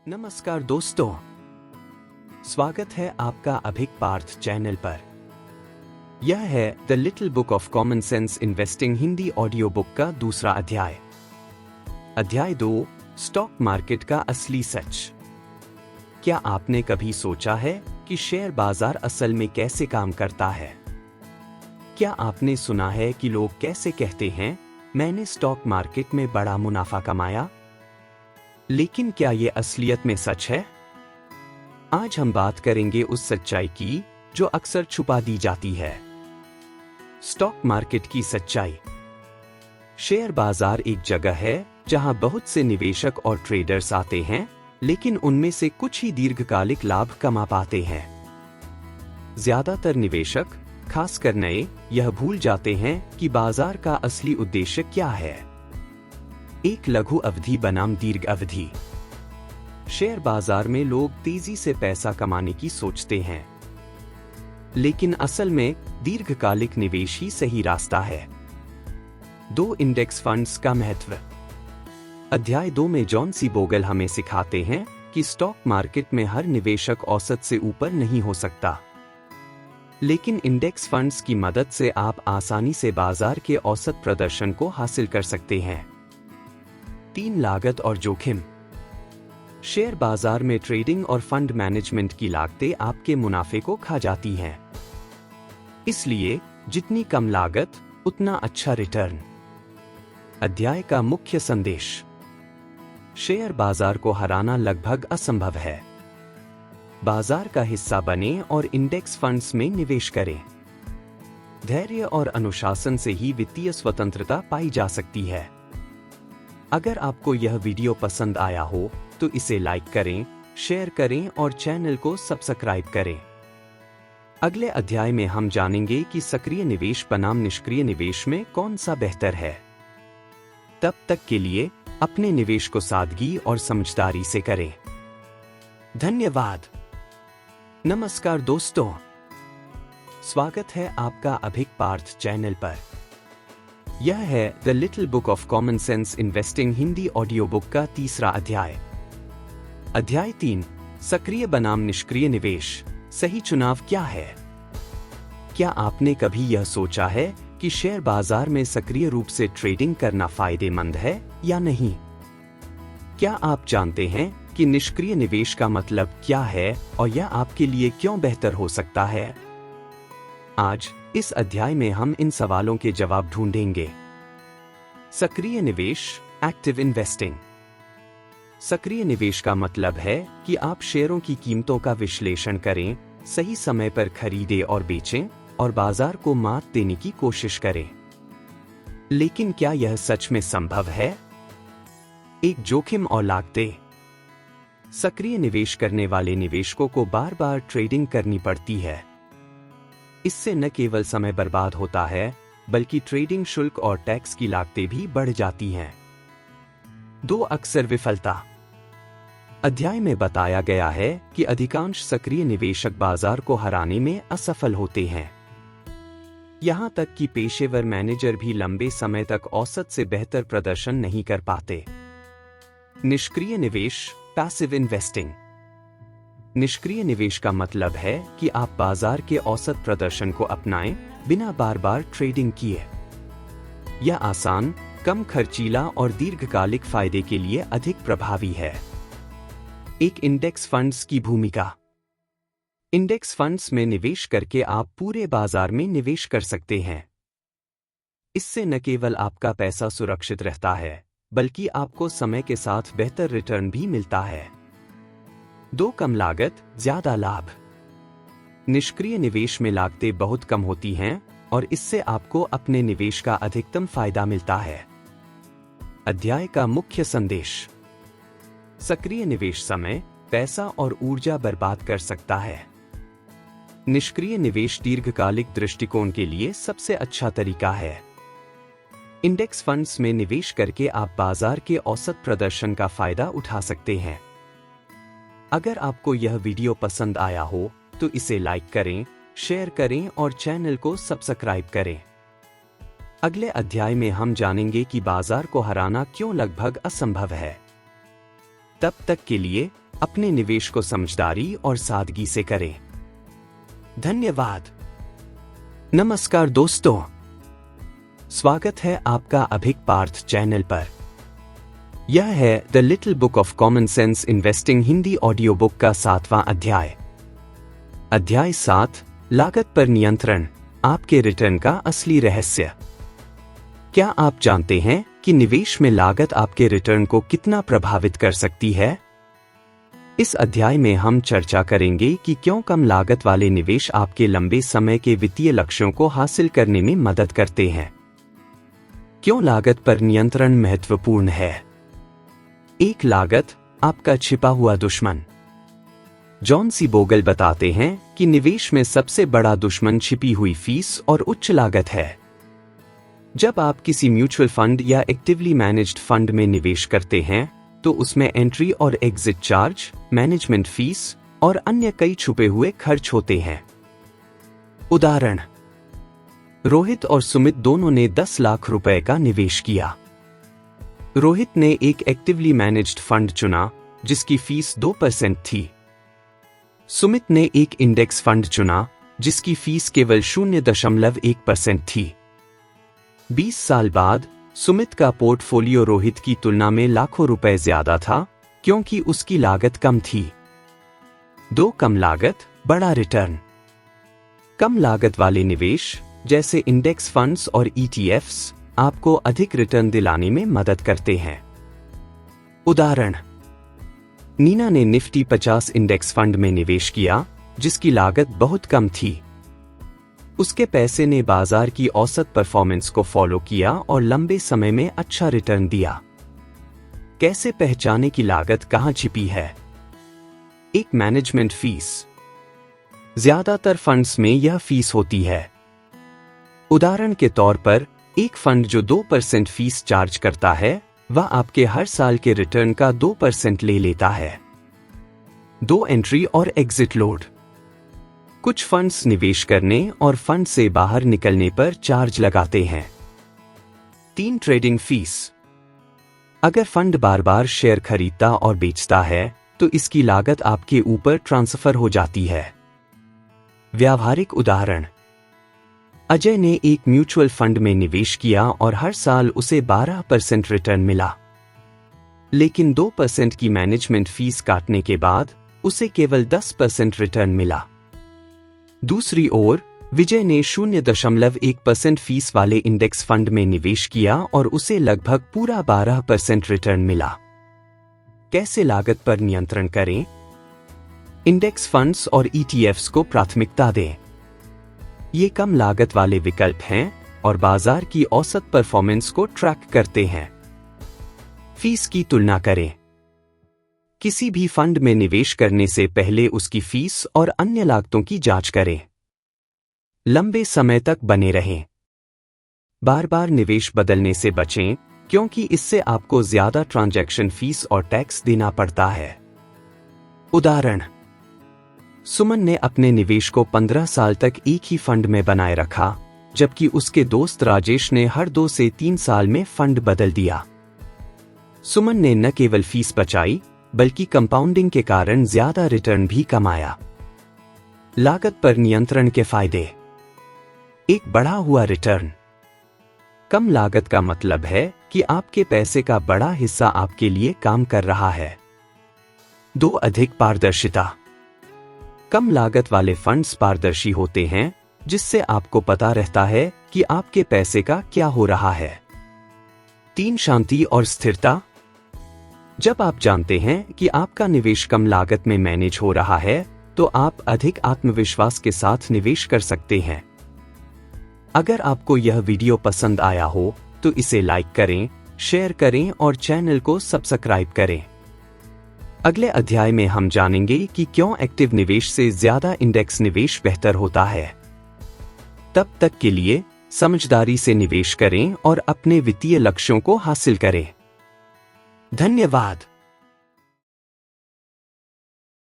नमस्कार दोस्तों, स्वागत है आपका अभिक पार्थ चैनल पर। यह है the little book of common sense investing Hindi audio book का दूसरा अध्याय। अध्याय 2, स्टॉक मार्केट का असली सच। क्या आपने कभी सोचा है कि शेयर बाजार असल में कैसे काम करता है? क्या आपने सुना है कि लोग कैसे कहते हैं, मैंने स्टॉक मार्केट में बड़ा मुनाफा कमाया? लेकिन क्या यह असलियत में सच है? आज हम बात करेंगे उस सच्चाई की जो अक्सर छुपा दी जाती है। स्टॉक मार्केट की सच्चाई। शेयर बाजार एक जगह है जहां बहुत से निवेशक और ट्रेडर्स आते हैं, लेकिन उनमें से कुछ ही दीर्घकालिक लाभ कमा पाते हैं। ज्यादातर निवेशक, खासकर नए, यह भूल जाते हैं कि बाजार का असली उद्देश्य क्या है। एक लघु अवधि बनाम दीर्घ अवधि। शेयर बाजार में लोग तेजी से पैसा कमाने की सोचते हैं, लेकिन असल में दीर्घकालिक निवेश ही सही रास्ता है। 2 इंडेक्स फंड्स का महत्व। अध्याय 2 में जॉन सी बोगल हमें सिखाते हैं कि स्टॉक मार्केट में हर निवेशक औसत से ऊपर नहीं हो सकता, लेकिन इंडेक्स फंड्स की मदद से आप आसानी से बाजार के औसत प्रदर्शन को हासिल कर सकते हैं। 3 लागत और जोखिम। शेयर बाजार में ट्रेडिंग और फंड मैनेजमेंट की लागतें आपके मुनाफे को खा जाती हैं। इसलिए जितनी कम लागत, उतना अच्छा रिटर्न। अध्याय का मुख्य संदेश। शेयर बाजार को हराना लगभग असंभव है। बाजार का हिस्सा बने और इंडेक्स फंड्स में निवेश करें। धैर्य और अनुशासन से ही वित्तीय स्वतंत्रता पाई जा सकती है। अगर आपको यह वीडियो पसंद आया हो तो इसे लाइक करें, शेयर करें और चैनल को सब्सक्राइब करें। अगले अध्याय में हम जानेंगे कि सक्रिय निवेश बनाम निष्क्रिय निवेश में कौन सा बेहतर है। तब तक के लिए अपने निवेश को सादगी और समझदारी से करें। धन्यवाद। नमस्कार दोस्तों, स्वागत है आपका अभिक पार्थ चैनल पर। यह है the little book of common sense investing Hindi audio book का तीसरा अध्याय। अध्याय 3, सक्रिय बनाम निष्क्रिय निवेश, सही चुनाव क्या है? क्या आपने कभी यह सोचा है कि शेयर बाजार में सक्रिय रूप से ट्रेडिंग करना फायदेमंद है या नहीं? क्या आप जानते हैं कि निष्क्रिय निवेश का मतलब क्या है और यह आपके लिए क्यों बेहतर हो सकता है? आज इस अध्याय में हम इन सवालों के जवाब ढूंढेंगे। सक्रिय निवेश, एक्टिव इन्वेस्टिंग। सक्रिय निवेश का मतलब है कि आप शेयरों की कीमतों का विश्लेषण करें, सही समय पर खरीदें और बेचें और बाजार को मात देने की कोशिश करें। लेकिन क्या यह सच में संभव है? एक जोखिम और लागतें। सक्रिय निवेश करने वाले निवेशकों को बार बार ट्रेडिंग करनी पड़ती है। इससे न केवल समय बर्बाद होता है, बल्कि ट्रेडिंग शुल्क और टैक्स की लागतें भी बढ़ जाती हैं। 2 अक्सर विफलता। अध्याय में बताया गया है कि अधिकांश सक्रिय निवेशक बाजार को हराने में असफल होते हैं। यहां तक कि पेशेवर मैनेजर भी लंबे समय तक औसत से बेहतर प्रदर्शन नहीं कर पाते। निष्क्रिय निवेश, पैसिव इन्वेस्टिंग। निष्क्रिय निवेश का मतलब है कि आप बाजार के औसत प्रदर्शन को अपनाएं बिना बार बार ट्रेडिंग किए। यह आसान, कम खर्चीला और दीर्घकालिक फायदे के लिए अधिक प्रभावी है। एक इंडेक्स फंड्स की भूमिका। इंडेक्स फंड्स में निवेश करके आप पूरे बाजार में निवेश कर सकते हैं। इससे न केवल आपका पैसा सुरक्षित रहता है, बल्कि आपको समय के साथ बेहतर रिटर्न भी मिलता है। 2 कम लागत, ज्यादा लाभ। निष्क्रिय निवेश में लागतें बहुत कम होती हैं और इससे आपको अपने निवेश का अधिकतम फायदा मिलता है। अध्याय का मुख्य संदेश। सक्रिय निवेश समय, पैसा और ऊर्जा बर्बाद कर सकता है। निष्क्रिय निवेश दीर्घकालिक दृष्टिकोण के लिए सबसे अच्छा तरीका है। इंडेक्स फंड्स में निवेश करके आप बाजार के औसत प्रदर्शन का फायदा उठा सकते हैं। अगर आपको यह वीडियो पसंद आया हो तो इसे लाइक करें, शेयर करें और चैनल को सब्सक्राइब करें। अगले अध्याय में हम जानेंगे कि बाजार को हराना क्यों लगभग असंभव है। तब तक के लिए अपने निवेश को समझदारी और सादगी से करें। धन्यवाद। नमस्कार दोस्तों, स्वागत है आपका अभिक पार्थ चैनल पर। यह है the little book of common sense investing Hindi audio book का 7वां अध्याय। अध्याय 7, लागत पर नियंत्रण, आपके रिटर्न का असली रहस्य। क्या आप जानते हैं कि निवेश में लागत आपके रिटर्न को कितना प्रभावित कर सकती है? इस अध्याय में हम चर्चा करेंगे कि क्यों कम लागत वाले निवेश आपके लंबे समय के वित्तीय लक्ष्यों को हासिल करने में मदद करते हैं। क्यों लागत पर नियंत्रण महत्वपूर्ण है? एक लागत, आपका छिपा हुआ दुश्मन। जॉन सी बोगल बताते हैं कि निवेश में सबसे बड़ा दुश्मन छिपी हुई फीस और उच्च लागत है। जब आप किसी म्यूचुअल फंड या एक्टिवली मैनेज्ड फंड में निवेश करते हैं तो उसमें एंट्री और एग्जिट चार्ज, मैनेजमेंट फीस और अन्य कई छुपे हुए खर्च होते हैं। उदाहरण, रोहित और सुमित दोनों ने 10 लाख रुपए का निवेश किया। रोहित ने एक एक्टिवली मैनेज्ड फंड चुना जिसकी फीस 2% थी। सुमित ने एक इंडेक्स फंड चुना जिसकी फीस केवल 0.1% थी। 20 साल बाद सुमित का पोर्टफोलियो रोहित की तुलना में लाखों रुपए ज्यादा था क्योंकि उसकी लागत कम थी। कम लागत, बड़ा रिटर्न। कम लागत वाले निवेश जैसे इंडेक्स फंड्स और ETFs आपको अधिक रिटर्न दिलाने में मदद करते हैं। उदाहरण, नीना ने निफ्टी 50 इंडेक्स फंड में निवेश किया जिसकी लागत बहुत कम थी। उसके पैसे ने बाजार की औसत परफॉर्मेंस को फॉलो किया और लंबे समय में अच्छा रिटर्न दिया। कैसे पहचाने की लागत कहां छिपी है? एक, मैनेजमेंट फीस। ज्यादातर फंड्स में यह फीस होती है। उदाहरण के तौर पर, एक फंड जो 2% फीस चार्ज करता है वह आपके हर साल के रिटर्न का 2% ले लेता है। 2, एंट्री और एग्जिट लोड। कुछ फंड्स निवेश करने और फंड से बाहर निकलने पर चार्ज लगाते हैं। 3, ट्रेडिंग फीस। अगर फंड बार बार शेयर खरीदता और बेचता है तो इसकी लागत आपके ऊपर ट्रांसफर हो जाती है। व्यावहारिक उदाहरण, अजय ने एक म्यूचुअल फंड में निवेश किया और हर साल उसे 12% रिटर्न मिला। लेकिन 2% की मैनेजमेंट फीस काटने के बाद उसे केवल 10% रिटर्न मिला। दूसरी ओर, विजय ने 0.1% फीस वाले इंडेक्स फंड में निवेश किया और उसे लगभग पूरा 12% रिटर्न मिला। कैसे लागत पर नियंत्रण करें? इंडेक्स फंड्स और ETFs को प्राथमिकता दें। ये कम लागत वाले विकल्प हैं और बाजार की औसत परफॉर्मेंस को ट्रैक करते हैं। फीस की तुलना करें। किसी भी फंड में निवेश करने से पहले उसकी फीस और अन्य लागतों की जांच करें। लंबे समय तक बने रहें। बार बार निवेश बदलने से बचें क्योंकि इससे आपको ज्यादा ट्रांजैक्शन फीस और टैक्स देना पड़ता है। उदाहरण, सुमन ने अपने निवेश को 15 साल तक एक ही फंड में बनाए रखा जबकि उसके दोस्त राजेश ने हर 2 से 3 साल में फंड बदल दिया। सुमन ने न केवल फीस बचाई बल्कि कंपाउंडिंग के कारण ज्यादा रिटर्न भी कमाया। लागत पर नियंत्रण के फायदे। एक, बढ़ा हुआ रिटर्न। कम लागत का मतलब है कि आपके पैसे का बड़ा हिस्सा आपके लिए काम कर रहा है। 2, अधिक पारदर्शिता। कम लागत वाले फंड्स पारदर्शी होते हैं जिससे आपको पता रहता है कि आपके पैसे का क्या हो रहा है। 3, शांति और स्थिरता। जब आप जानते हैं कि आपका निवेश कम लागत में मैनेज हो रहा है तो आप अधिक आत्मविश्वास के साथ निवेश कर सकते हैं। अगर आपको यह वीडियो पसंद आया हो तो इसे लाइक करें, शेयर करें और चैनल को सब्सक्राइब करें। अगले अध्याय में हम जानेंगे कि क्यों एक्टिव निवेश से ज्यादा इंडेक्स निवेश बेहतर होता है। तब तक के लिए समझदारी से निवेश करें और अपने वित्तीय लक्ष्यों को हासिल करें। धन्यवाद।